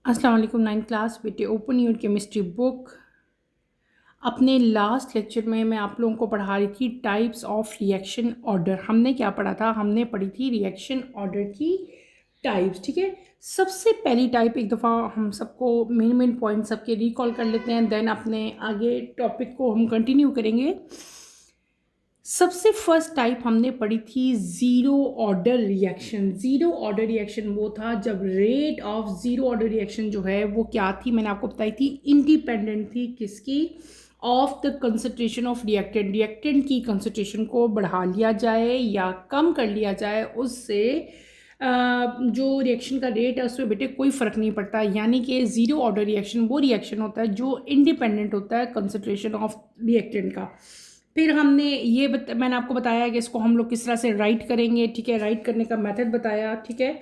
अस्सलाम वालेकुम। 9th class बेटे, ओपन योर केमिस्ट्री बुक। अपने लास्ट लेक्चर में मैं आप लोगों को पढ़ा रही थी टाइप्स ऑफ रिएक्शन ऑर्डर। हमने क्या पढ़ा था? हमने पढ़ी थी रिएक्शन ऑर्डर की टाइप्स। ठीक है, सबसे पहली टाइप एक दफ़ा हम सबको मेन पॉइंट सबके रिकॉल कर लेते हैं, देन अपने आगे टॉपिक को हम कंटिन्यू करेंगे। सबसे फर्स्ट टाइप हमने पढ़ी थी zero order reaction. Zero order reaction वो था जब rate of zero order reaction जो है वो क्या थी, मैंने आपको बताई थी, इंडिपेंडेंट थी। किसकी? Of the concentration of reactant. Reactant की कंसंट्रेशन को बढ़ा लिया जाए या कम कर लिया जाए, उससे जो रिएक्शन का रेट है उसमें बेटे कोई फ़र्क नहीं पड़ता। यानी कि ज़ीरो ऑर्डर रिएक्शन वो रिएक्शन होता है जो इंडिपेंडेंट होता है कंसंट्रेशन ऑफ रिएक्टेंट का। फिर हमने ये मैंने आपको बताया कि इसको हम लोग किस तरह से राइट करेंगे। ठीक है, राइट करने का मेथड बताया। ठीक है,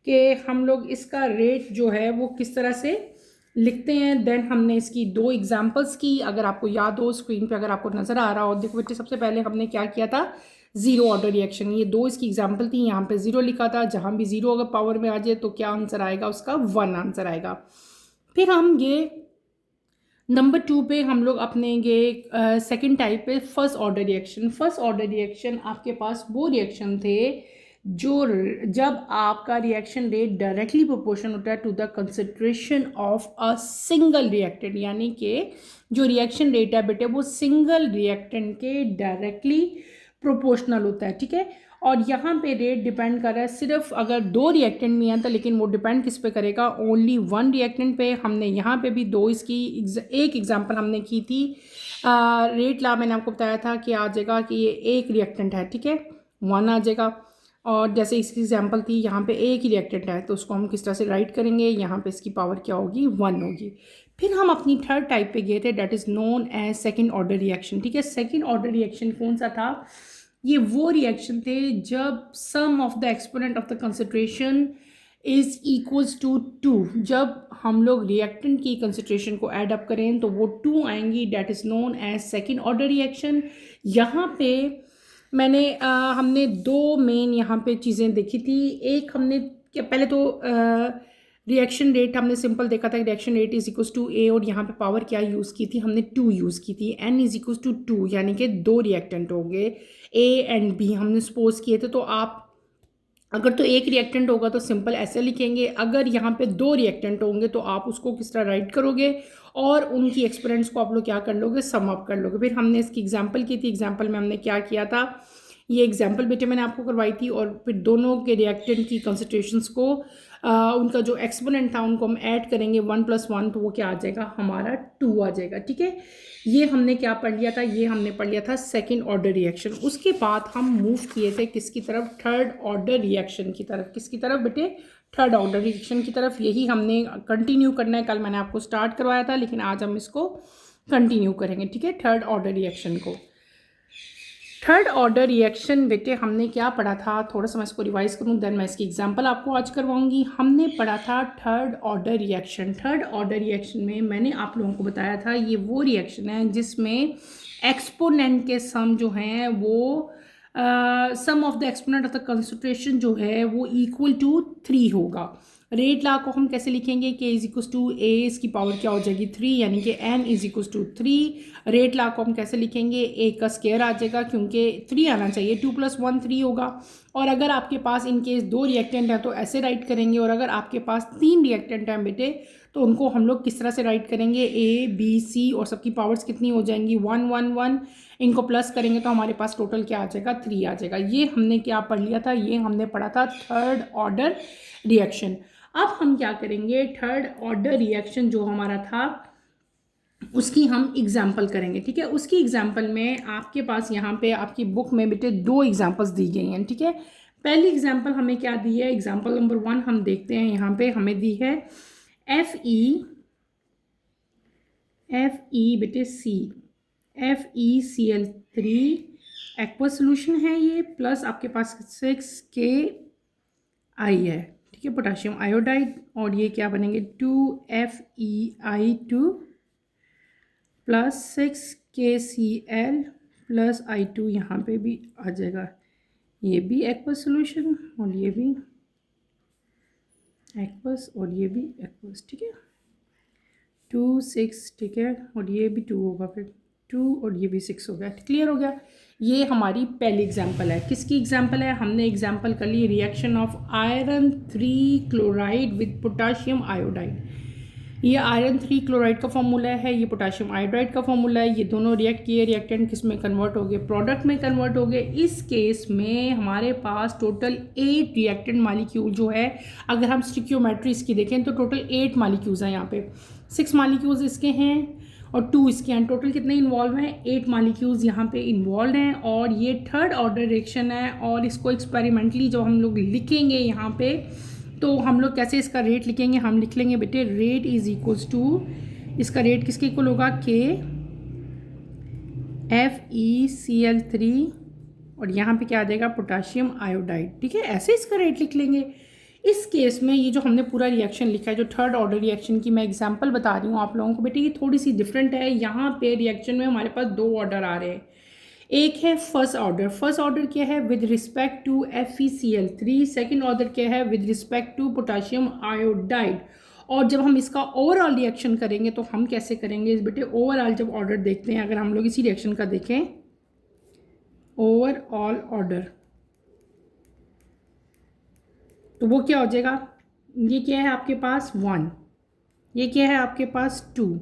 कि हम लोग इसका रेट जो है वो किस तरह से लिखते हैं। देन हमने इसकी दो एग्जांपल्स की, अगर आपको याद हो, स्क्रीन पे अगर आपको नज़र आ रहा हो। देखो बेटे, सबसे पहले हमने क्या किया था? Zero order reaction. ये दो इसकी एग्जांपल थी। यहाँ पे ज़ीरो लिखा था, जहाँ भी ज़ीरो अगर पावर में आ जाए तो क्या आंसर आएगा उसका? 1 आंसर आएगा। फिर हम ये नंबर 2 पे हम लोग अपनेंगे सेकंड टाइप पे first order reaction. First order reaction आपके पास वो रिएक्शन थे जो जब आपका रिएक्शन रेट डायरेक्टली प्रोपोर्शनल होता है to the concentration of a single reactant. यानी कि जो रिएक्शन रेट है बेटे वो सिंगल रिएक्टेंट के डायरेक्टली प्रोपोर्शनल होता है। ठीक है, और यहाँ पे रेट डिपेंड कर रहा है सिर्फ अगर दो रिएक्टेंट में है तो, लेकिन वो डिपेंड किस पे करेगा? ओनली वन रिएक्टेंट पे। हमने यहाँ पे भी दो इसकी एक एग्जांपल हमने की थी। रेट ला मैंने आपको बताया था कि आ जाएगा कि ये एक रिएक्टेंट है। ठीक है, 1 आ जाएगा। और जैसे इसकी एग्जांपल थी, यहाँ पे एक ही रिएक्टेंट है तो उसको हम किस तरह से राइट करेंगे? यहाँ पे इसकी पावर क्या होगी? 1 होगी। फिर हम अपनी थर्ड टाइप पे गए थे, that is known as second order reaction. ठीक है, सेकेंड ऑर्डर रिएक्शन कौन सा था? ये वो रिएक्शन थे जब sum of the exponent of the concentration is equals to 2। जब हम लोग रिएक्टेंट की कंसंट्रेशन को ऐड अप करें तो वो 2 आएंगी, that is known as second order reaction. यहाँ पे हमने दो मेन यहाँ पे चीज़ें देखी थी। एक हमने पहले तो रिएक्शन रेट हमने सिंपल देखा था, reaction rate is equals to A, और यहाँ पे पावर क्या यूज़ की थी? हमने 2 यूज़ की थी। एन इज इक्वल्स टू 2, यानी कि दो रिएक्टेंट हो गए ए एंड बी हमने सपोज किए थे। तो आप अगर तो एक रिएक्टेंट होगा तो सिंपल ऐसे लिखेंगे, अगर यहाँ पे दो रिएक्टेंट होंगे तो आप उसको किस तरह राइट करोगे और उनकी एक्सपोनेंट्स को आप लोग क्या कर लोगे? सम अप कर लोगे। फिर हमने इसकी एग्जांपल की थी। एग्जांपल में हमने क्या किया था? ये एग्जांपल बेटे मैंने आपको करवाई थी, और फिर दोनों के रिएक्टेंट की कंसंट्रेशंस को उनका जो एक्सपोनेंट था उनको हम ऐड करेंगे 1 + 1, तो वो क्या आ जाएगा? हमारा 2 आ जाएगा। ठीक है, ये हमने क्या पढ़ लिया था? ये हमने पढ़ लिया था सेकेंड ऑर्डर रिएक्शन। उसके बाद हम मूव किए थे किसकी तरफ? थर्ड ऑर्डर रिएक्शन की तरफ। किसकी तरफ बेटे? थर्ड ऑर्डर रिएक्शन की तरफ। यही हमने कंटिन्यू करना है। कल मैंने आपको स्टार्ट करवाया था, लेकिन आज हम इसको कंटिन्यू करेंगे। ठीक है, थर्ड ऑर्डर रिएक्शन को। थर्ड ऑर्डर रिएक्शन बेटे हमने क्या पढ़ा था? थोड़ा सा मैं इसको रिवाइज करूँ, देन मैं इसकी एग्जांपल आपको आज करवाऊंगी। हमने पढ़ा था third order reaction. Third order reaction में मैंने आप लोगों को बताया था ये वो रिएक्शन है जिसमें एक्सपोनेंट के सम जो हैं वो sum of the exponent of the concentration जो है वो इक्वल टू 3 होगा। रेट ला को हम कैसे लिखेंगे? के इज इक्वल टू ए, इसकी पावर क्या हो जाएगी? 3, यानी कि n is equal to 3। Rate law को हम कैसे लिखेंगे? ए का स्केयर आ जाएगा, क्योंकि 3 आना चाहिए, 2 + 1 3 होगा। और अगर आपके पास इन केस दो रिएक्टेंट है तो ऐसे राइट करेंगे, और अगर आपके पास 3 रिएक्टेंट हैं बेटे तो उनको हम लोग किस तरह से राइट करेंगे? ए बी सी, और सबकी पावर्स कितनी हो जाएंगी? 1 1 1। इनको प्लस करेंगे तो हमारे पास टोटल क्या आ जाएगा? 3 आ जाएगा। ये हमने क्या पढ़ लिया था? ये हमने पढ़ा था थर्ड ऑर्डर रिएक्शन। अब हम क्या करेंगे? थर्ड ऑर्डर रिएक्शन जो हमारा था उसकी हम एग्जाम्पल करेंगे। ठीक है, उसकी एग्जाम्पल में आपके पास यहाँ पे आपकी बुक में बेटे दो एग्जाम्पल्स दी गई हैं। ठीक है, पहली एग्जाम्पल हमें क्या दी है? एग्जाम्पल नंबर 1 हम देखते हैं। यहाँ पे हमें दी है एफ ई बेटे सी, FeCl3 एक्वा सोल्यूशन है ये, प्लस आपके पास 6Ki है। ठीक है, पोटाशियम आयोडाइड, और ये क्या बनेंगे? 2FeI2 plus 6KCl plus I2, यहाँ पे भी आ जाएगा। ये भी एक्वा सोल्यूशन और ये भी एक्वस और ये भी एक्वस, ठीक है, 2 6, ठीक है, और ये भी 2 होगा, फिर 2 और ये भी 6 हो गया। क्लियर हो गया। ये हमारी पहली एग्जांपल है। किसकी एग्जांपल है? हमने एग्जांपल कर ली reaction of iron 3 chloride with potassium iodide. ये आयरन 3 क्लोराइड का फॉर्मूला है, ये पोटाशियम आयोडाइड का फॉर्मूला है। ये दोनों रिएक्ट किए, रिएक्टेंट किस में कन्वर्ट हो गए? प्रोडक्ट में कन्वर्ट हो गए। इस केस में हमारे पास टोटल 8 रिएक्टेंट मालिक्यूल जो है, अगर हम स्टिक्योमेट्री इसकी देखें तो टोटल 8 मालिक्यूल्स हैं। यहाँ पे 6 मालिक्यूल्स इसके हैं और 2 इसके हैं। टोटल कितने इन्वॉल्व हैं? 8 मालिक्यूल्स यहाँ पे इन्वॉल्व हैं। और ये थर्ड ऑर्डर रिएक्शन है और इसको एक्सपेरिमेंटली जो हम लोग लिखेंगे यहाँ पे, तो हम लोग कैसे इसका रेट लिखेंगे? हम लिख लेंगे बेटे रेट इज इक्वल्स टू, इसका रेट किसके इक्वल होगा? KFeCl3 और यहाँ पे क्या आ जाएगा? पोटाशियम आयोडाइड, ठीक है। ऐसे इसका रेट लिख लेंगे। इस केस में ये जो हमने पूरा रिएक्शन लिखा है, जो थर्ड ऑर्डर रिएक्शन की मैं एग्जांपल बता रही हूँ आप लोगों को बेटे, ये थोड़ी सी डिफरेंट है। यहाँ पे रिएक्शन में हमारे पास 2 ऑर्डर आ रहे हैं। एक है फर्स्ट ऑर्डर। फर्स्ट ऑर्डर क्या है? With respect to FeCl3। Second order क्या है? With respect to potassium iodide. और जब हम इसका ओवरऑल रिएक्शन करेंगे तो हम कैसे करेंगे इस बेटे? ओवरऑल जब ऑर्डर देखते हैं, अगर हम लोग इसी रिएक्शन का देखें ओवरऑल ऑर्डर, तो वो क्या हो जाएगा? ये क्या है आपके पास? 1। ये क्या है आपके पास? 2।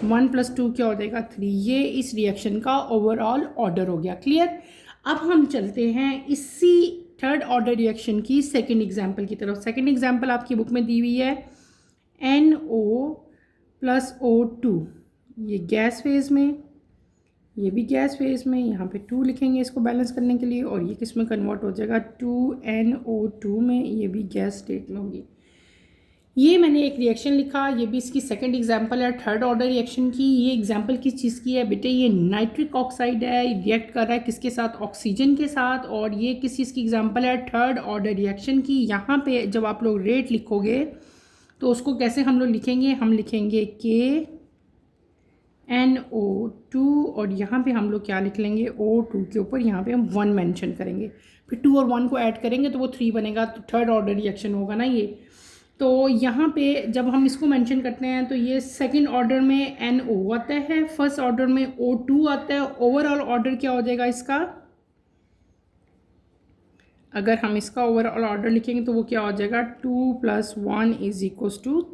1 + 2 क्या हो जाएगा? 3। ये इस रिएक्शन का ओवरऑल ऑर्डर हो गया। क्लियर। अब हम चलते हैं इसी थर्ड ऑर्डर रिएक्शन की सेकंड एग्जांपल की तरफ। सेकंड एग्जांपल आपकी बुक में दी हुई है NO + O2। ये गैस फेज में, ये भी गैस फेज में। यहाँ पे 2 लिखेंगे इसको बैलेंस करने के लिए। और ये किस में कन्वर्ट हो जाएगा? 2NO2 में। ये भी गैस स्टेट में होगी। ये मैंने एक रिएक्शन लिखा, ये भी इसकी सेकंड एग्जांपल है थर्ड ऑर्डर रिएक्शन की। ये एग्जांपल किस चीज़ की है बेटे? ये नाइट्रिक ऑक्साइड है, रिएक्ट कर रहा है किसके साथ? ऑक्सीजन के साथ। और ये किस चीज़ की एग्जांपल है? थर्ड ऑर्डर रिएक्शन की। यहाँ पे जब आप लोग रेट लिखोगे तो उसको कैसे हम लोग लिखेंगे? हम लिखेंगे KNO2 और यहाँ पे हम लोग क्या लिख लेंगे? O2 के ऊपर यहाँ पे हम 1 मेंशन करेंगे। फिर 2 और 1 को ऐड करेंगे तो वो 3 बनेगा, तो थर्ड ऑर्डर रिएक्शन होगा ना ये। तो यहाँ पे जब हम इसको मेंशन करते हैं तो ये सेकंड ऑर्डर में NO आता है, फर्स्ट ऑर्डर में O2 आता है। ओवरऑल ऑर्डर क्या हो जाएगा इसका? अगर हम इसका ओवरऑल ऑर्डर लिखेंगे तो वो क्या हो जाएगा? 2 + 1 =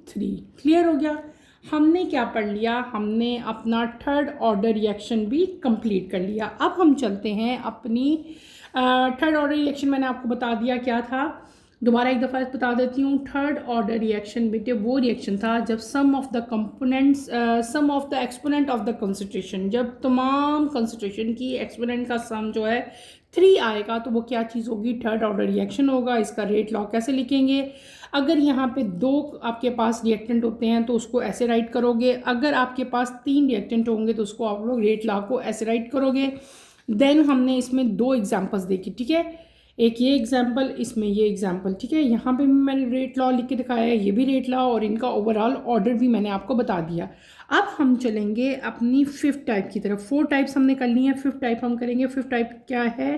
3। क्लियर हो गया। हमने क्या पढ़ लिया? हमने अपना थर्ड ऑर्डर रिएक्शन भी कंप्लीट कर लिया। अब हम चलते हैं अपनी थर्ड ऑर्डर रिएक्शन। मैंने आपको बता दिया क्या था, दोबारा एक दफ़ा बता देती हूँ। थर्ड ऑर्डर रिएक्शन बेटे वो रिएक्शन था जब sum of the exponent of the concentration, जब तमाम कंसंट्रेशन की एक्सपोनेंट का सम जो है 3 आएगा तो वो क्या चीज़ होगी? थर्ड ऑर्डर रिएक्शन होगा। इसका रेट लॉ कैसे लिखेंगे? अगर यहाँ पे 2 आपके पास रिएक्टेंट होते हैं तो उसको ऐसे राइट करोगे। अगर आपके पास 3 रिएक्टेंट होंगे तो उसको आप लोग रेट लॉ को ऐसे राइट करोगे। देन हमने इसमें 2 एग्जाम्पल्स देखी, ठीक है, एक ये एग्जाम्पल, इसमें ये एग्जाम्पल, ठीक है। यहाँ पे भी मैंने रेट लॉ लिख के दिखाया है, ये भी रेट लॉ, और इनका ओवरऑल ऑर्डर भी मैंने आपको बता दिया। अब हम चलेंगे अपनी फिफ्थ टाइप की तरफ। 4 टाइप्स हमने कर ली हैं, फिफ्थ टाइप हम करेंगे। फिफ्थ टाइप क्या है?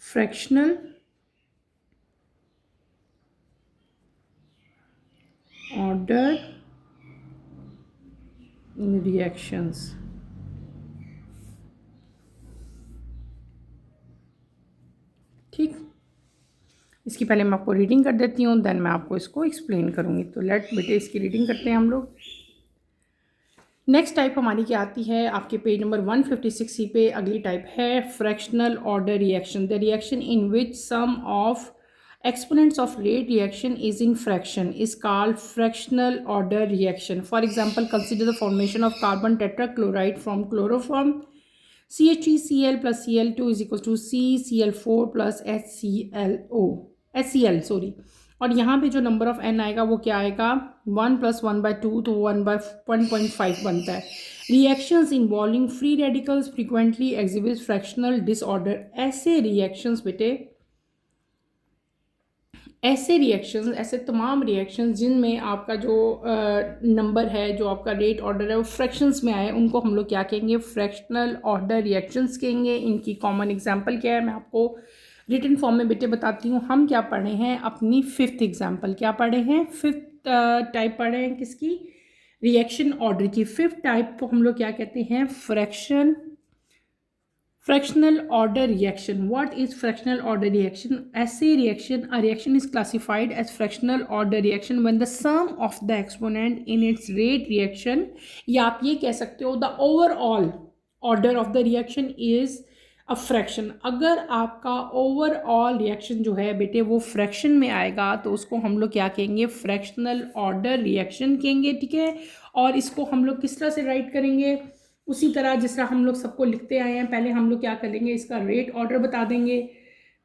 Fractional order reactions. ठीक, इसकी पहले मैं आपको रीडिंग कर देती हूँ, देन मैं आपको इसको एक्सप्लेन करूँगी। तो लेट बेटे इसकी रीडिंग करते हैं हम लोग। नेक्स्ट टाइप हमारी क्या आती है? आपके पेज नंबर 156 पे अगली टाइप है fractional order reaction. The reaction in which sum of exponents of rate reaction is in fraction is called fractional order reaction. For example, consider the formation of carbon tetrachloride from chloroform. CH3Cl plus Cl2 is equals to CCl4 plus HCl sorry. और यहाँ पे जो number of n आएगा वो क्या आएगा? 1 + 1/2 तो 1/1.5 बनता है। Reactions involving free radicals frequently exhibit fractional disorder. ऐसे रिएक्शंस बेटे, ऐसे तमाम रिएक्शंस जिनमें आपका जो नंबर है, जो आपका रेट ऑर्डर है वो फ्रैक्शंस में आए, उनको हम लोग क्या कहेंगे? फ्रैक्शनल ऑर्डर रिएक्शंस कहेंगे। इनकी कॉमन एग्जांपल क्या है मैं आपको रिटन फॉर्म में बेटे बताती हूँ हम क्या पढ़े हैं, अपनी फिफ्थ एग्जाम्पल क्या पढ़े हैं, फिफ्थ टाइप पढ़े हैं किसकी, रिएक्शन ऑर्डर की। फिफ्थ टाइप को हम लोग क्या कहते हैं, fractional order reaction. What is fractional order reaction? ऐसे reaction, a reaction is classified as fractional order reaction when the sum of the exponent in its rate reaction, या आप ये कह सकते हो the overall order of the reaction is a fraction। अगर आपका overall reaction जो है बेटे वो fraction में आएगा तो उसको हम लोग क्या कहेंगे, fractional order reaction कहेंगे, ठीक है। और इसको हम लोग किस तरह से राइट करेंगे, उसी तरह जिस तरह हम लोग सबको लिखते आए हैं। पहले हम लोग क्या करेंगे, इसका रेट ऑर्डर बता देंगे,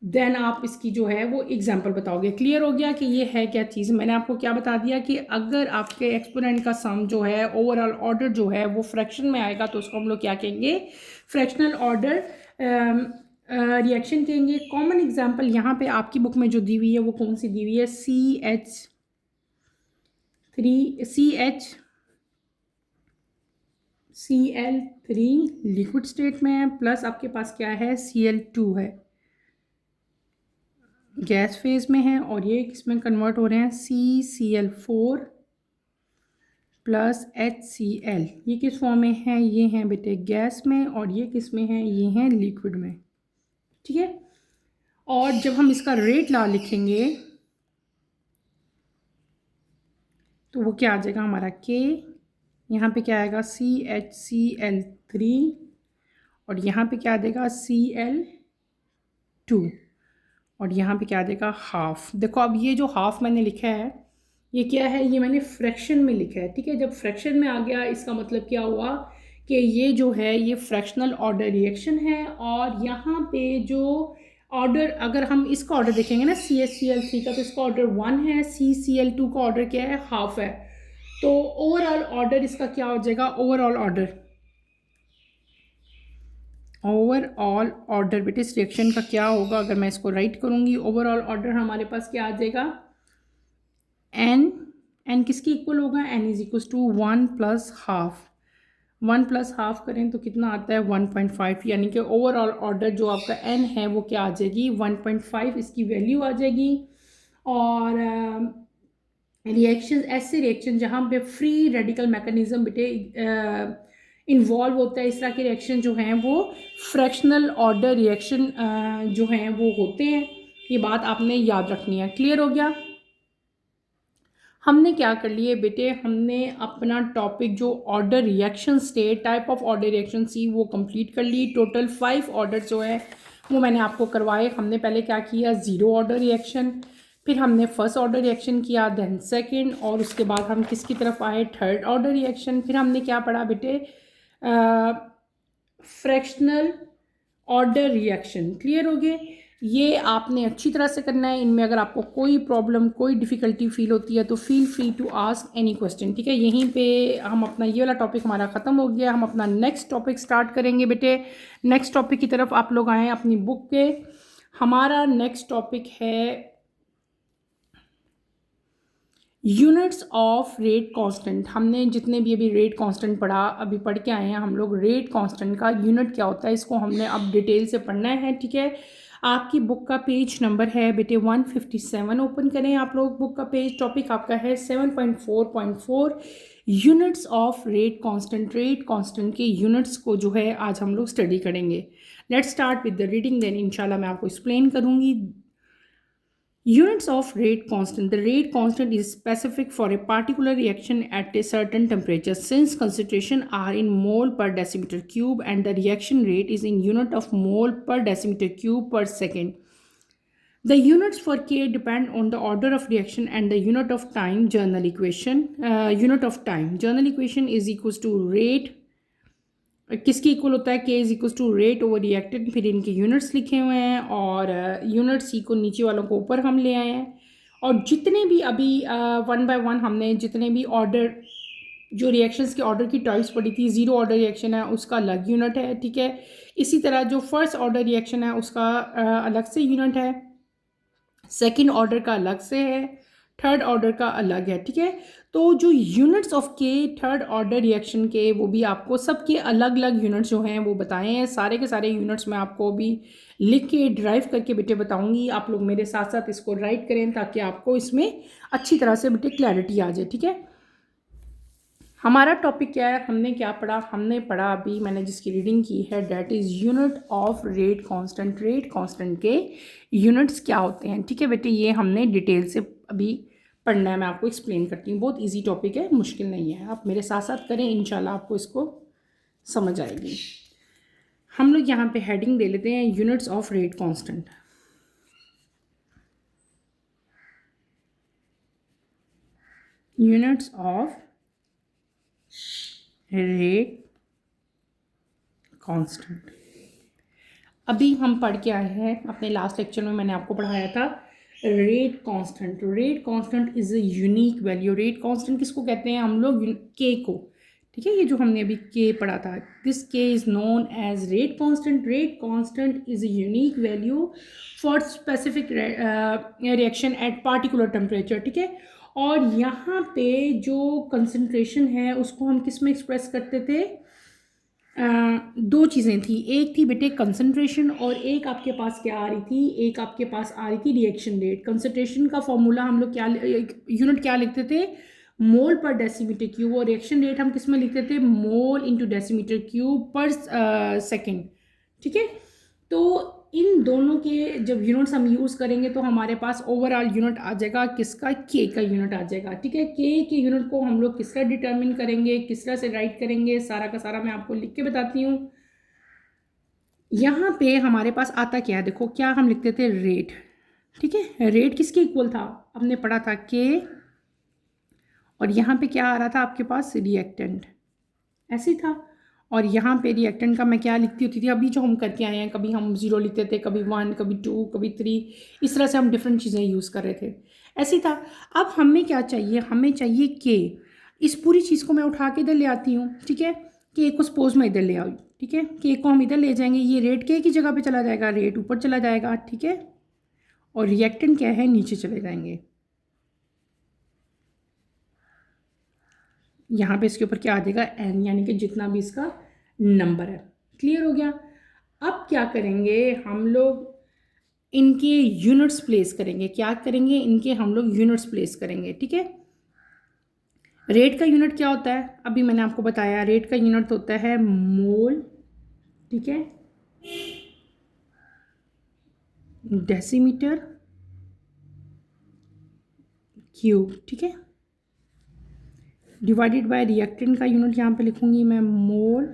देन आप इसकी जो है वो एग्जांपल बताओगे। क्लियर हो गया कि ये है क्या चीज़। मैंने आपको क्या बता दिया कि अगर आपके एक्सपोनेंट का सम जो है ओवरऑल ऑर्डर जो है वो फ्रैक्शन में आएगा तो उसको हम लोग क्या कहेंगे, फ्रैक्शनल ऑर्डर रिएक्शन कहेंगे। कॉमन एग्जांपल यहाँ पे आपकी बुक में जो दी हुई है वो कौन सी दी हुई है, Cl3 लिक्विड स्टेट में है, प्लस आपके पास क्या है, Cl2 है, गैस फेज में है, और ये किसमें कन्वर्ट हो रहे हैं, CCl4 प्लस HCl। ये किस फॉर्म में है, ये हैं बेटे गैस में, और ये किस में है, ये हैं लिक्विड में, ठीक है। और जब हम इसका रेट ला लिखेंगे तो वो क्या आ जाएगा हमारा K, यहाँ पे क्या आएगा CHCl3, और यहाँ पे क्या आ जाएगा Cl2, और यहाँ पे क्या आ जाएगा हाफ। देखो अब ये जो हाफ मैंने लिखा है ये क्या है, ये मैंने फ्रैक्शन में लिखा है, ठीक है। जब फ्रैक्शन में आ गया इसका मतलब क्या हुआ कि ये जो है ये फ्रैक्शनल ऑर्डर रिएक्शन है। और यहाँ पे जो ऑर्डर, अगर हम इसका ऑर्डर देखेंगे ना CHCl3 का, तो इसका ऑर्डर 1 है, CCl2 का ऑर्डर क्या है, हाफ है। तो ओवरऑल ऑर्डर इसका क्या हो जाएगा, ओवरऑल ऑर्डर बेटे इस रिएक्शन का क्या होगा, अगर मैं इसको राइट करूँगी, ओवरऑल ऑर्डर हमारे पास क्या आ जाएगा, n किसकी इक्वल होगा, n is equal to 1 plus half. 1 plus half करें तो कितना आता है 1.5, यानी कि ओवरऑल ऑर्डर जो आपका n है वो क्या आ जाएगी 1.5, इसकी वैल्यू आ जाएगी। और रिएक्शन, ऐसे रिएक्शन जहाँ पे फ्री रेडिकल मैकेनिज्म बेटे इन्वॉल्व होता है, इस तरह के रिएक्शन जो हैं वो फ्रैक्शनल ऑर्डर रिएक्शन जो हैं वो होते हैं। ये बात आपने याद रखनी है। क्लियर हो गया। हमने क्या कर लिए बेटे, हमने अपना टॉपिक जो order reaction state, type of order reaction सी, वो कंप्लीट कर ली। टोटल 5 ऑर्डर जो है वो मैंने आपको करवाए। हमने पहले क्या किया, ज़ीरो ऑर्डर रिएक्शन, फिर हमने फर्स्ट ऑर्डर रिएक्शन किया, देन सेकंड, और उसके बाद हम किसकी तरफ आए, थर्ड ऑर्डर रिएक्शन। फिर हमने क्या पढ़ा बेटे, फ्रैक्शनल ऑर्डर रिएक्शन। क्लियर हो गए। ये आपने अच्छी तरह से करना है। इनमें अगर आपको कोई प्रॉब्लम, कोई डिफ़िकल्टी फील होती है तो feel free to ask any question, ठीक है। यहीं पे हम अपना ये वाला टॉपिक हमारा ख़त्म हो गया। हम अपना नेक्स्ट टॉपिक स्टार्ट करेंगे बेटे। नेक्स्ट टॉपिक की तरफ आप लोग आएँ अपनी बुक के। हमारा नेक्स्ट टॉपिक है यूनिट्स ऑफ रेट कांस्टेंट। हमने जितने भी अभी रेट कांस्टेंट पढ़ा, अभी पढ़ के आए हैं हम लोग, रेट कांस्टेंट का यूनिट क्या होता है इसको हमने अब डिटेल से पढ़ना है, ठीक है। आपकी बुक का पेज नंबर है बेटे 157। ओपन करें आप लोग बुक का पेज। टॉपिक आपका है 7.4.4 units of rate constant. Rate constant के यूनिट्स को जो है आज हम लोग स्टडी करेंगे। Let's start with the reading, then इंशाल्लाह मैं आपको एक्सप्लेन करूँगी। Units of rate constant. The rate constant is specific for a particular reaction at a certain temperature. Since concentration are in mole per decimeter cube and the reaction rate is in unit of mole per decimeter cube per second. The units for K depend on the order of reaction and the unit of time. Journal equation. Unit of time. Journal equation is equals to rate. किसकी equal होता है, K is equal to rate over reactant. फिर इनके units लिखे हुए हैं और unit C को नीचे वालों को ऊपर हम ले आए हैं। और जितने भी अभी 1 बाय 1 हमने जितने भी ऑर्डर, जो रिएक्शंस के ऑर्डर की टाइप्स पढ़ी थी, ज़ीरो ऑर्डर रिएक्शन है उसका अलग यूनिट है, ठीक है। इसी तरह जो फर्स्ट ऑर्डर रिएक्शन है उसका अलग से यूनिट है, सेकेंड ऑर्डर का अलग से है, थर्ड ऑर्डर का अलग है, ठीक है। तो जो यूनिट्स ऑफ के थर्ड ऑर्डर रिएक्शन के, वो भी आपको सबके अलग अलग यूनिट्स जो हैं वो बताए हैं। सारे के सारे यूनिट्स मैं आपको भी लिख के ड्राइव करके बेटे बताऊंगी। आप लोग मेरे साथ साथ इसको राइट करें ताकि आपको इसमें अच्छी तरह से बेटे क्लैरिटी आ जाए, ठीक है। हमारा टॉपिक क्या है, हमने क्या पढ़ा, हमने पढ़ा अभी मैंने जिसकी रीडिंग की है, that is unit of rate constant. Rate constant के यूनिट्स क्या होते हैं, ठीक है बेटे। ये हमने डिटेल से अभी पढ़ना है, मैं आपको एक्सप्लेन करती हूँ। बहुत इजी टॉपिक है, मुश्किल नहीं है, आप मेरे साथ साथ करें, इंशाल्लाह आपको इसको समझ आएगी। हम लोग यहाँ पे हेडिंग दे लेते हैं units of rate constant. Units of rate constant. अभी हम पढ़ के आए हैं अपने लास्ट लेक्चर में, मैंने आपको पढ़ाया था rate constant. Rate constant is a unique value. Rate constant किसको कहते हैं हम लोग, के को, ठीक है। ये जो हमने अभी के पढ़ा था, this K is known as rate constant. Rate constant is a unique value for specific reaction at particular temperature, ठीक है। और यहाँ पे जो कंसंट्रेशन है उसको हम किस में एक्सप्रेस करते थे, दो चीज़ें थी। एक थी बेटे कंसंट्रेशन, और एक आपके पास क्या आ रही थी, एक आपके पास आ रही थी रिएक्शन रेट। कंसंट्रेशन का फॉर्मूला हम लोग क्या, यूनिट क्या लिखते थे, मोल पर डेसीमीटर क्यूब, और रिएक्शन रेट हम किस में लिखते थे, मोल इंटू डेसीमीटर क्यूब पर सेकेंड, ठीक है। तो इन दोनों के जब यूनिट्स हम यूज़ करेंगे तो हमारे पास ओवरऑल यूनिट आ जाएगा किसका, के का यूनिट आ जाएगा, ठीक है। के यूनिट को हम लोग किस तरह डिटर्मिन करेंगे, किस तरह से राइट करेंगे, सारा का सारा मैं आपको लिख के बताती हूँ। यहाँ पे हमारे पास आता क्या है, देखो क्या हम लिखते थे, रेट, ठीक है। रेट किसके इक्वल था, हमने पढ़ा था के, और यहाँ पे क्या आ रहा था आपके पास, रिएक्टेंट, ऐसे ही था। और यहाँ पे रिएक्टेंट का मैं क्या लिखती होती थी, अभी जो हम करके आए हैं, कभी हम 0 लिखते थे, कभी 1, कभी 2, कभी 3, इस तरह से हम डिफरेंट चीज़ें यूज़ कर रहे थे, ऐसे ही था। अब हमें क्या चाहिए, हमें चाहिए के। इस पूरी चीज़ को मैं उठा के इधर ले आती हूँ, ठीक है। के को सपोज मैं इधर ले आई, ठीक है। के को हम इधर ले जाएंगे, ये रेट के की जगह पे चला जाएगा, रेट ऊपर चला जाएगा, ठीक है। और रिएक्टेंट क्या है, नीचे चले जाएंगे। यहाँ पे इसके ऊपर क्या आ जाएगा, एन, यानी कि जितना भी इसका नंबर है। क्लियर हो गया। अब क्या करेंगे हम लोग, इनके यूनिट्स प्लेस करेंगे। क्या करेंगे, इनके हम लोग यूनिट्स प्लेस करेंगे, ठीक है। रेट का यूनिट क्या होता है, अभी मैंने आपको बताया, रेट का यूनिट होता है मोल, ठीक है, डेसीमीटर क्यूब, ठीक है, डिवाइडेड बाय रिएक्टेंट का यूनिट यहाँ पे लिखूंगी मैं, मोल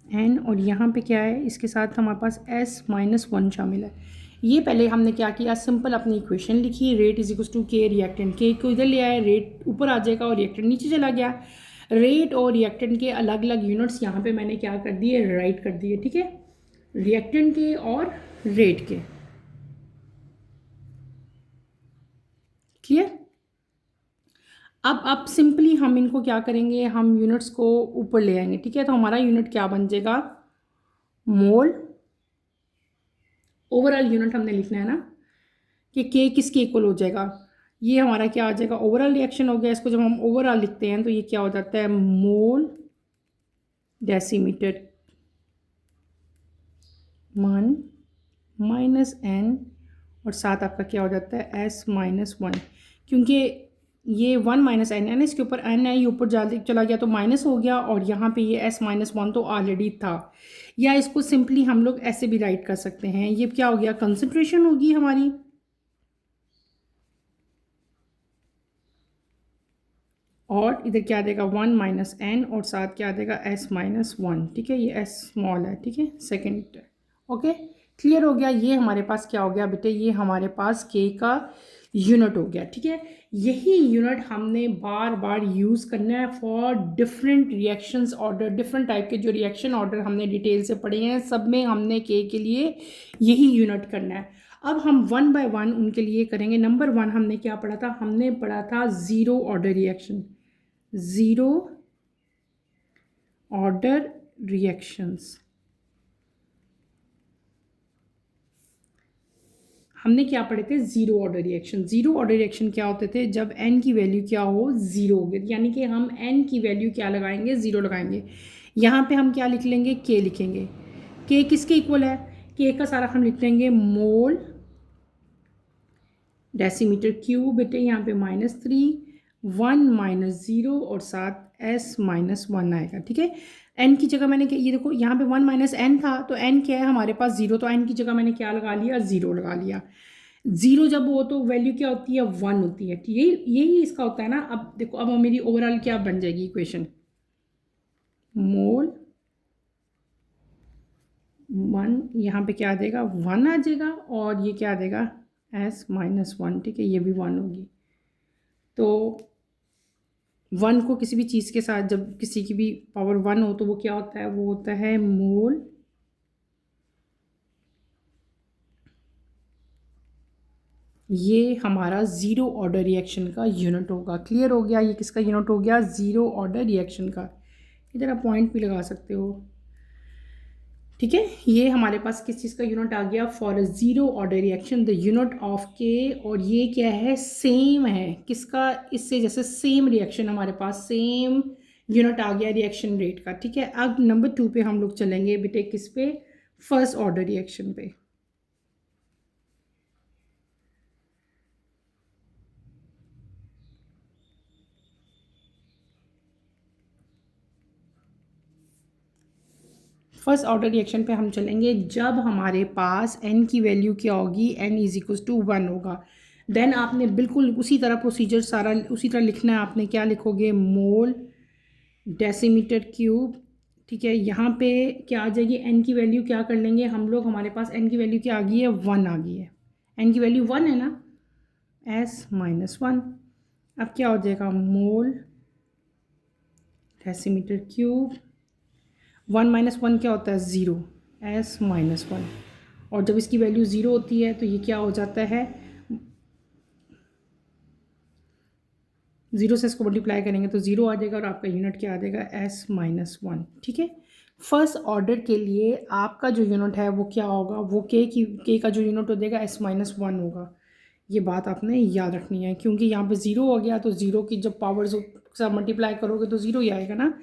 एन, और यहाँ पे क्या है, इसके साथ हमारे पास S-1 शामिल है। ये पहले हमने क्या किया, सिंपल अपनी इक्वेशन लिखी, रेट इज इक्वल टू के रिएक्टेंट। के को इधर ले आया, रेट ऊपर आ जाएगा और रिएक्टेंट नीचे चला गया। रेट और रिएक्टेंट के अलग अलग यूनिट्स यहाँ पे मैंने क्या कर दिए, राइट कर दिए, ठीक है, रिएक्टेंट के और रेट के। क्लियर। अब सिंपली हम इनको क्या करेंगे, हम यूनिट्स को ऊपर ले आएंगे, ठीक है। तो हमारा यूनिट क्या बन जाएगा, मोल, ओवरऑल यूनिट हमने लिखना है ना, कि के किसके इक्वल हो जाएगा, ये हमारा क्या आ जाएगा, ओवरऑल रिएक्शन हो गया। इसको जब हम ओवरऑल लिखते हैं तो ये क्या हो जाता है, मोल डेसीमीटर 1 माइनस एन, और साथ आपका क्या हो जाता है, S-1, क्योंकि ये 1 माइनस एन है ना, इसके ऊपर एन है, ये ऊपर चला गया तो माइनस हो गया, और यहाँ पे ये S-1 तो ऑलरेडी था। या इसको सिंपली हम लोग ऐसे भी राइट कर सकते हैं, ये क्या हो गया, कंसंट्रेशन होगी हमारी, और इधर क्या देगा, 1 माइनस एन, और साथ क्या देगा, S-1, ठीक है। ये S स्मॉल है, ठीक है, सेकेंड, ओके। क्लियर हो गया। ये हमारे पास क्या हो गया बेटे, ये हमारे पास के का यूनिट हो गया, ठीक है। यही यूनिट हमने बार बार यूज़ करना है for different reactions order. Different type के जो रिएक्शन ऑर्डर हमने डिटेल से पढ़े हैं, सब में हमने के लिए यही यूनिट करना है। अब हम 1 बाय 1 उनके लिए करेंगे। नंबर 1 हमने क्या पढ़ा था, हमने पढ़ा था zero order reaction, zero order reactions. हमने क्या पढ़े थे, zero order reaction. Zero order reaction क्या होते थे, जब n की वैल्यू क्या हो, ज़ीरो होगी, यानी कि हम n की वैल्यू क्या लगाएंगे, ज़ीरो लगाएंगे। यहाँ पे हम क्या लिख लेंगे, k लिखेंगे। k किसके इक्वल है, k का सारा हम लिख लेंगे मोल डेसीमीटर क्यूब, बेटे यहाँ पे -3, 1 - 0 और साथ s-1 आएगा, ठीक है। n की जगह मैंने ये देखो यहाँ पे 1 - n था, तो n क्या है हमारे पास, ज़ीरो, तो n की जगह मैंने क्या लगा लिया, ज़ीरो लगा लिया। ज़ीरो जब हो तो वैल्यू क्या होती है, 1 होती है, ठीक है। यही इसका होता है ना। अब देखो, अब मेरी ओवरऑल क्या बन जाएगी इक्वेशन, मोल 1, यहाँ पे क्या आ जाएगा, 1 आ जाएगा, और ये क्या आ जाएगा, s-1, ठीक है, ये भी 1 होगी। तो 1 को किसी भी चीज़ के साथ, जब किसी की भी पावर 1 हो तो वो क्या होता है, वो होता है मोल ये हमारा ज़ीरो ऑर्डर रिएक्शन का यूनिट होगा। क्लियर हो गया, ये किसका यूनिट हो गया, ज़ीरो ऑर्डर रिएक्शन का। इधर आप पॉइंट भी लगा सकते हो, ठीक है। ये हमारे पास किस चीज़ का यूनिट आ गया, for a zero order reaction the unit of के। और ये क्या है, सेम है किसका, इससे, जैसे सेम रिएक्शन हमारे पास सेम यूनिट आ गया रिएक्शन रेट का, ठीक है। अब नंबर 2 पे हम लोग चलेंगे बेटे, किस पे, फर्स्ट ऑर्डर रिएक्शन पे। फर्स्ट ऑर्डर रिएक्शन पे हम चलेंगे जब हमारे पास n की वैल्यू क्या होगी, n = 1 होगा। देन आपने बिल्कुल उसी तरह प्रोसीजर सारा उसी तरह लिखना है। आपने क्या लिखोगे, मोल डेसीमीटर क्यूब, ठीक है। यहाँ पे क्या आ जाएगी, n की वैल्यू क्या कर लेंगे हम लोग, हमारे पास n की वैल्यू क्या आ गई है, 1 आ गई है। n की वैल्यू 1 है ना, s-1। अब क्या हो जाएगा, मोल डेसीमीटर क्यूब, 1 - 1 क्या होता है, ज़ीरो, s-1। और जब इसकी वैल्यू ज़ीरो होती है तो ये क्या हो जाता है, ज़ीरो से इसको मल्टीप्लाई करेंगे तो ज़ीरो आ जाएगा, और आपका यूनिट क्या आ जाएगा, s-1, ठीक है। फर्स्ट ऑर्डर के लिए आपका जो यूनिट है वो क्या होगा, वो के का जो यूनिट हो जाएगा s-1 होगा। ये बात आपने याद रखनी है, क्योंकि यहाँ पे ज़ीरो हो गया तो ज़ीरो की जब पावर्स से मल्टीप्लाई करोगे तो ज़ीरो ही आएगा ना।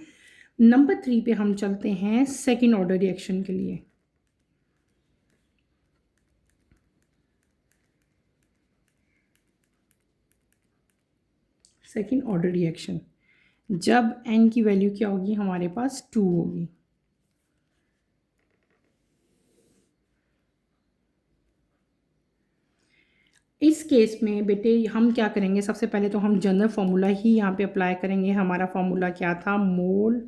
नंबर 3 पे हम चलते हैं सेकेंड ऑर्डर रिएक्शन के लिए। सेकेंड ऑर्डर रिएक्शन, जब n की वैल्यू क्या होगी, हमारे पास 2 होगी। इस केस में बेटे हम क्या करेंगे, सबसे पहले तो हम जनरल फार्मूला ही यहाँ पे अप्लाई करेंगे। हमारा फार्मूला क्या था, मोल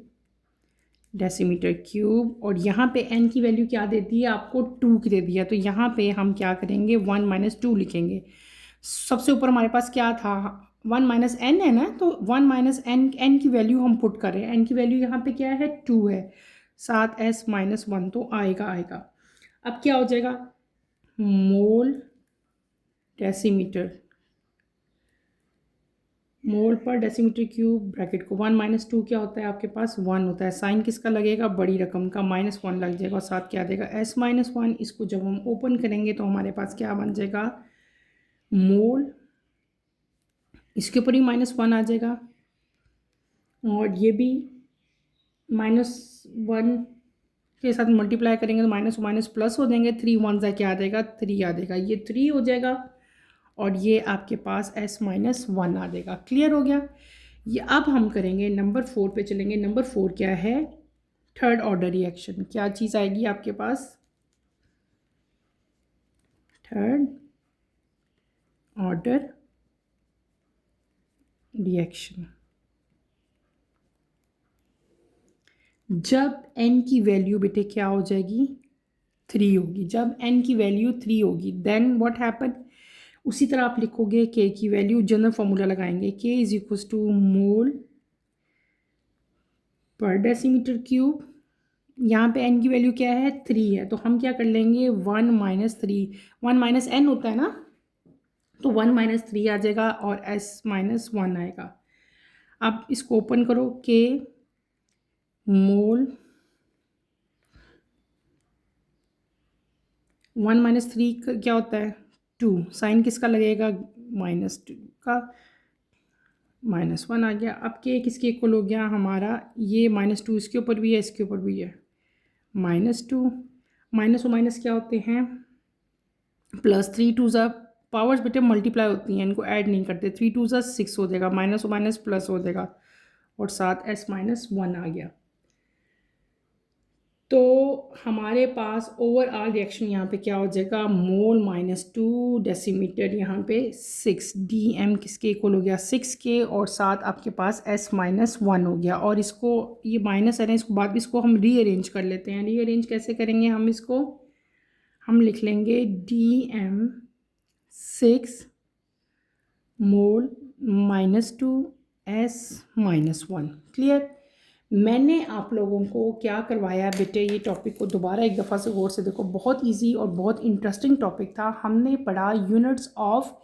डेसीमीटर क्यूब, और यहाँ पे n की वैल्यू क्या दे दी है आपको, 2 की दे दिया। तो यहाँ पे हम क्या करेंगे, 1 - 2 लिखेंगे। सबसे ऊपर हमारे पास क्या था, 1 - n है ना, तो 1 - n की वैल्यू हम पुट कर रहे हैं। n की वैल्यू यहाँ पे क्या है, 2 है, साथ s-1 तो आएगा आएगा। अब क्या हो जाएगा, मोल डेसीमीटर, मोल पर डेसीमीटर क्यूब, ब्रैकेट को 1 - 2 क्या होता है आपके पास, 1 होता है। साइन किसका लगेगा, बड़ी रकम का, -1 लग जाएगा, और साथ क्या देगा, s-1। इसको जब हम ओपन करेंगे तो हमारे पास क्या बन जाएगा, मोल, इसके ऊपर ही -1 आ जाएगा, और ये भी -1 के साथ मल्टीप्लाई करेंगे तो माइनस माइनस प्लस हो जाएंगे। 3 1 सा क्या आ जाएगा, 3 आ जाएगा, ये 3 हो जाएगा, और ये आपके पास s-1 आ जाएगा। क्लियर हो गया। ये अब हम करेंगे नंबर 4 पे चलेंगे। नंबर 4 क्या है, थर्ड ऑर्डर रिएक्शन। क्या चीज़ आएगी आपके पास, थर्ड ऑर्डर रिएक्शन। जब n की वैल्यू बेटे क्या हो जाएगी, 3 होगी। जब n की वैल्यू 3 होगी देन व्हाट हैपन, उसी तरह आप लिखोगे k की वैल्यू, जनरल फार्मूला लगाएंगे, k = मोल पर डेसीमीटर क्यूब। यहाँ पे n की वैल्यू क्या है, 3 है, तो हम क्या कर लेंगे, 1 - 3, 1 - n होता है ना, तो 1 - 3 आ जाएगा, और s-1 आएगा। अब इसको ओपन करो, k मोल 1 - 3 क्या होता है, टू, साइन किसका लगेगा, -2 का, -1 आ गया। अब के किसके इक्वल हो गया हमारा, ये -2 इसके ऊपर भी है, इसके ऊपर भी है, -2, माइनस और माइनस क्या होते हैं, प्लस, 3 टू ज़ा, पावर्स बेटे मल्टीप्लाई होती हैं, इनको ऐड नहीं करते, 3 टू ज़ा 6 हो जाएगा, माइनस और माइनस प्लस हो जाएगा, और साथ S-1 आ गया। तो हमारे पास ओवरऑल रिएक्शन यहाँ पे क्या हो जाएगा, मोल -2 डेसीमीटर यहाँ पे 6, DM किसके इक्वल हो गया 6 के, और साथ आपके पास S-1 हो गया। और इसको, ये माइनस है ना, इसको बाद इसको हम रीअरेंज कर लेते हैं। रीअरेंज कैसे करेंगे हम इसको, हम लिख लेंगे DM 6 मोल -2 S-1। क्लियर। मैंने आप लोगों को क्या करवाया बेटे, ये टॉपिक को दोबारा एक दफ़ा से गौर से देखो, बहुत इजी और बहुत इंटरेस्टिंग टॉपिक था। हमने पढ़ा units of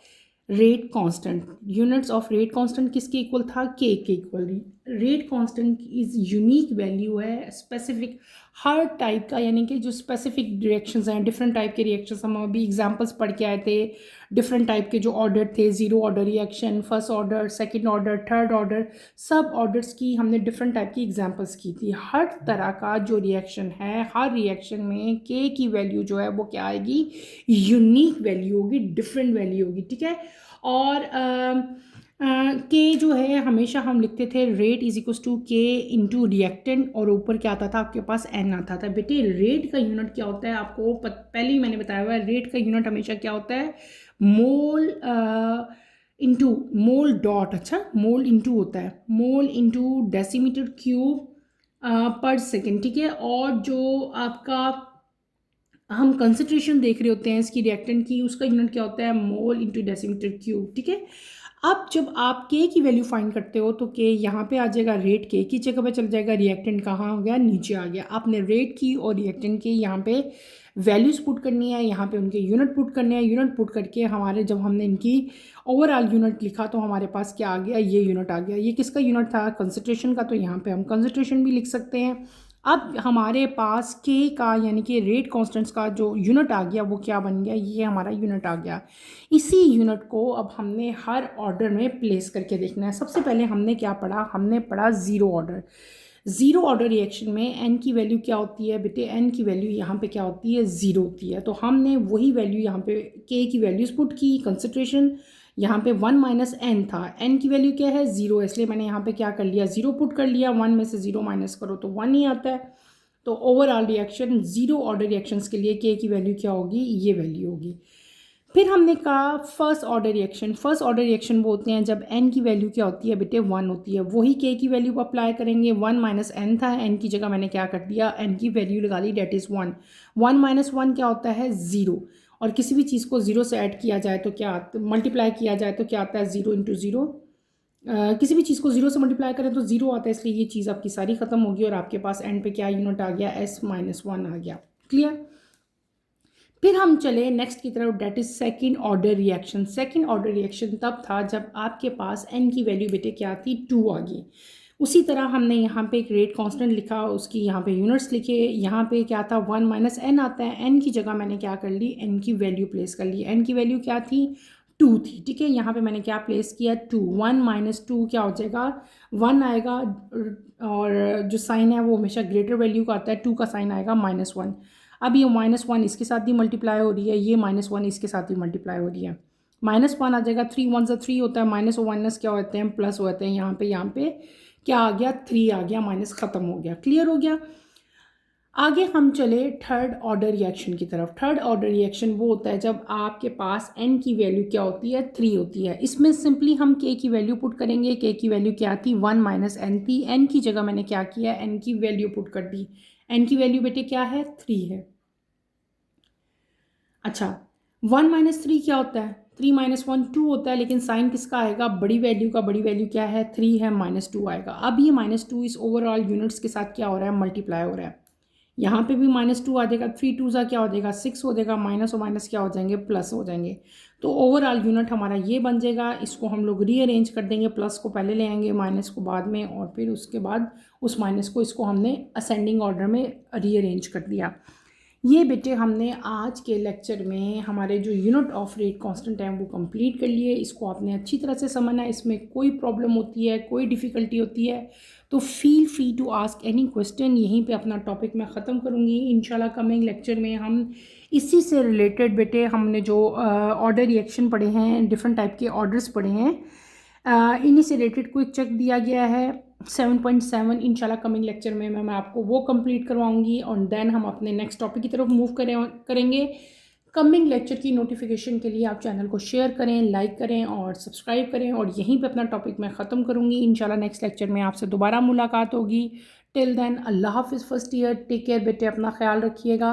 rate constant. Units of rate constant किसके इक्वल था, के equal. Rate constant is unique value है स्पेसिफिक हर टाइप का, यानी कि जो स्पेसिफिक रिएक्शंस हैं, डिफरेंट टाइप के रिएक्शंस, हम अभी एग्जांपल्स पढ़ के आए थे। डिफरेंट टाइप के जो ऑर्डर थे, zero order reaction, first order, second order, third order, सब ऑर्डर्स की हमने डिफरेंट टाइप की एग्जांपल्स की थी। हर तरह का जो रिएक्शन है, हर रिएक्शन में के की वैल्यू जो है वो क्या आएगी, यूनिक वैल्यू होगी, डिफरेंट वैल्यू होगी, ठीक है। और के जो है हमेशा हम लिखते थे रेट इज इक्वल टू के इंटू रिएक्टेंट, और ऊपर क्या आता था आपके पास एन आता था। बेटे रेट का यूनिट क्या होता है आपको पहले ही मैंने बताया हुआ है, रेट का यूनिट हमेशा क्या होता है, मोल इंटू मोल डॉट, अच्छा मोल इंटू होता है, मोल इंटू डेसीमीटर क्यूब पर सेकेंड, ठीक है। और जो आपका हम कंसंट्रेशन देख रहे होते हैं इसकी रिएक्टेंट की, उसका यूनिट क्या होता है, मोल इंटू डेसीमीटर क्यूब, ठीक है। अब जब आप के की वैल्यू फाइंड करते हो तो के यहाँ पे आ जाएगा, रेट के की जगह पे चल जाएगा, रिएक्टेंट कहाँ हो गया, नीचे आ गया। आपने रेट की और रिएक्टेंट की यहाँ पे वैल्यूज पुट करनी है, यहाँ पे उनके यूनिट पुट करने हैं। यूनिट पुट करके हमारे जब हमने इनकी ओवरऑल यूनिट लिखा तो हमारे पास क्या आ गया, ये यूनिट आ गया। ये किसका यूनिट था, कंसंट्रेशन का, तो यहाँ पे हम कंसंट्रेशन भी लिख सकते हैं। अब हमारे पास के का यानी कि रेट कांस्टेंट्स का जो यूनिट आ गया वो क्या बन गया, ये हमारा यूनिट आ गया। इसी यूनिट को अब हमने हर ऑर्डर में प्लेस करके देखना है। सबसे पहले हमने क्या पढ़ा, हमने पढ़ा zero order. Zero order reaction में एन की वैल्यू क्या होती है बेटे, एन की वैल्यू यहाँ पे क्या होती है, ज़ीरो होती है। तो हमने वही वैल्यू यहाँ पे के की वैल्यूज़ पुट की, कंसंट्रेशन यहाँ पे 1 माइनस एन था, एन की वैल्यू क्या है, ज़ीरो, इसलिए मैंने यहाँ पे क्या कर लिया, ज़ीरो पुट कर लिया। 1 में से 0 माइनस करो तो 1 ही आता है। तो overall reaction zero order reactions के लिए के की वैल्यू क्या होगी, ये वैल्यू होगी। फिर हमने कहा first order reaction. First order reaction वो होते हैं जब एन की वैल्यू क्या होती है बेटे, 1 होती है। वही के की वैल्यू को अप्लाई करेंगे, 1 माइनस एन था, एन की जगह मैंने क्या कर दिया, एन की वैल्यू लगा दी, डेट इज़ 1। 1 माइनस 1 क्या होता है, 0। और किसी भी चीज़ को 0 से ऐड किया जाए तो क्या, मल्टीप्लाई किया जाए तो क्या आता है, 0 इंटू 0। किसी भी चीज़ को 0 से मल्टीप्लाई करें तो 0 आता है, इसलिए ये चीज़ आपकी सारी ख़त्म होगी और आपके पास एंड पे क्या यूनिट आ गया, S-1 आ गया। क्लियर। फिर हम चले नेक्स्ट की तरफ, that is second order reaction. Second order reaction तब था जब आपके पास एन की वैल्यू बेटे क्या थी, 2 आ गई। उसी तरह हमने यहाँ पे एक रेट कांस्टेंट लिखा, उसकी यहाँ पे यूनिट्स लिखे। यहाँ पे क्या था, 1 माइनस एन आता है, एन की जगह मैंने क्या कर ली, एन की वैल्यू प्लेस कर ली। एन की वैल्यू क्या थी, 2 थी, ठीक है। यहाँ पे मैंने क्या प्लेस किया, 2। 1 माइनस 2 क्या हो जाएगा, 1 आएगा, और जो साइन है वो हमेशा ग्रेटर वैल्यू का आता है, 2 का साइन आएगा -1। अब ये -1 इसके साथ ही मल्टीप्लाई हो रही है, ये -1 इसके साथ ही मल्टीप्लाई हो रही है, -1 आ जाएगा, 3 1 से 3 होता है, माइनस और माइनस क्या होते हैं, प्लस होते हैं। यहाँ पे क्या आ गया, 3 आ गया, माइनस ख़त्म हो गया। क्लियर हो गया। आगे हम चले थर्ड ऑर्डर रिएक्शन की तरफ। थर्ड ऑर्डर रिएक्शन वो होता है जब आपके पास एन की वैल्यू क्या होती है, 3 होती है। इसमें सिंपली हम के की वैल्यू पुट करेंगे। के की वैल्यू क्या थी, 1 माइनस एन थी, एन की जगह मैंने क्या किया, एन की वैल्यू पुट कर दी। एन की वैल्यू बेटे क्या है, 3 है। अच्छा, 1 माइनस 3 क्या होता है, 3 माइनस 1 2 होता है, लेकिन साइन किसका आएगा, बड़ी वैल्यू का। बड़ी वैल्यू क्या है, 3 है, -2 आएगा। अब ये -2 इस ओवरऑल यूनिट्स के साथ क्या हो रहा है, मल्टीप्लाई हो रहा है। यहाँ पे भी -2 आ जाएगा, 3 2 ज़ा क्या हो जाएगा, 6 हो जाएगा, माइनस और माइनस क्या हो जाएंगे, प्लस हो जाएंगे। तो ओवरऑल यूनिट हमारा ये बन जाएगा। इसको हम लोग रीअरेंज कर देंगे, प्लस को पहले ले आएंगे, माइनस को बाद में, और फिर उसके बाद उस माइनस को इसको हमने असेंडिंग ऑर्डर में रीअरेंज कर दिया। ये बेटे हमने आज के लेक्चर में हमारे जो यूनिट ऑफ रेट कांस्टेंट है वो कंप्लीट कर लिए। इसको आपने अच्छी तरह से समझना है। इसमें कोई प्रॉब्लम होती है, कोई डिफ़िकल्टी होती है तो feel free to ask any question. यहीं पे अपना टॉपिक मैं ख़त्म करूँगी। इंशाल्लाह कमिंग लेक्चर में हम इसी से रिलेटेड बेटे हमने जो ऑर्डर रिएक्शन पढ़े हैं, डिफरेंट टाइप के ऑर्डर्स पढ़े हैं, इन्हीं से रिलेटेड क्विक चेक दिया गया है 7.7। इंशाल्लाह कमिंग लेक्चर में मैं आपको वो कंप्लीट करवाऊंगी और देन हम अपने नेक्स्ट टॉपिक की तरफ मूव करेंगे। कमिंग लेक्चर की नोटिफिकेशन के लिए आप चैनल को शेयर करें, लाइक करें और सब्सक्राइब करें। और यहीं पे अपना टॉपिक मैं ख़त्म करूँगी। इंशाल्लाह नेक्स्ट लेक्चर में आपसे दोबारा मुलाकात होगी। टिल देन अल्लाह हाफिज़ फर्स्ट ईयर, टेक केयर बेटे, अपना ख्याल रखिएगा।